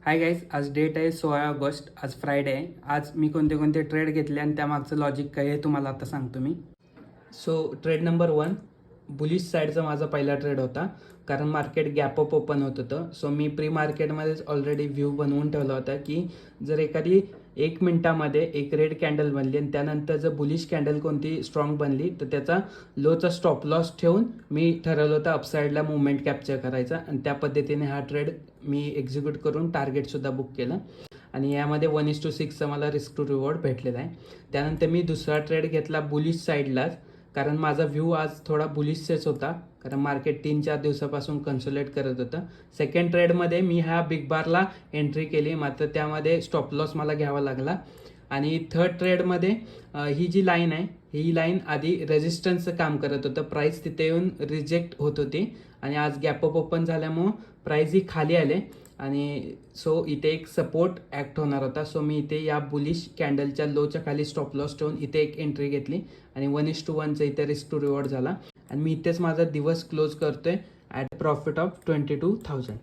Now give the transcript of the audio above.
Hi guys, आज date आहे 16 August. आज फ्रायडे आहे. आज मी कोणते कोणते ट्रेड घेतले आणि त्यामागचं लॉजिक काय आहे तुम्हाला आता सांगतो मी. सो ट्रेड नंबर 1, बुलिश साईडचा माझा पहिला ट्रेड होता, कारण मार्केट गॅप अप ओपन होत होतं. सो मी प्री मार्केटमध्येच ऑलरेडी व्ह्यू बनवून ठेवला होता की जर एखादी 1 मिनिटामध्ये एक रेड कॅन्डल बनली आणि त्यानंतर जर बुलिश कॅन्डल कोणती स्ट्रॉंग बनली तर त्याचा लोचा स्टॉप लॉस ठेवून मी ठरवलं होतं अपसाईडला मुवमेंट कॅप्चर करायचा, आणि त्या पद्धतीने हा ट्रेड मी एक्झिक्यूट करून टार्गेटसुद्धा बुक केलं. आणि यामध्ये 1:6चा मला रिस्क टू रिवॉर्ड भेटलेला आहे. त्यानंतर मी दुसरा ट्रेड घेतला बुलिश साईडलाच, कारण माझा व्ह्यू आज थोडा बुलिशच होता, कारण मार्केट 3-4 दिवसापासून कन्सोलेट करत होतं. सेकंड ट्रेडमध्ये मी ह्या बिग बारला एंट्री केली, मात्र त्यामध्ये स्टॉप लॉस मला घ्यावा लागला. आणि थर्ड ट्रेडमध्ये ही जी लाईन आहे, ही लाईन आधी रेजिस्टन्सचं काम करत होतं. प्राईस तिथे येऊन रिजेक्ट होत होती आणि आज गॅप अप ओपन झाल्यामुळं प्राईस ही खाली आले आणि सो इथे एक सपोर्ट ॲक्ट होणार होता. सो मी इथे या बुलिश कॅन्डलच्या लोच्या खाली स्टॉप लॉस ठेवून इथे एक एंट्री घेतली आणि 1:1चा इथे रिस्क टू रिवॉर्ड झाला. आणि मी इथेच माझा दिवस क्लोज करतोय ॲट प्रॉफिट ऑफ 22,000.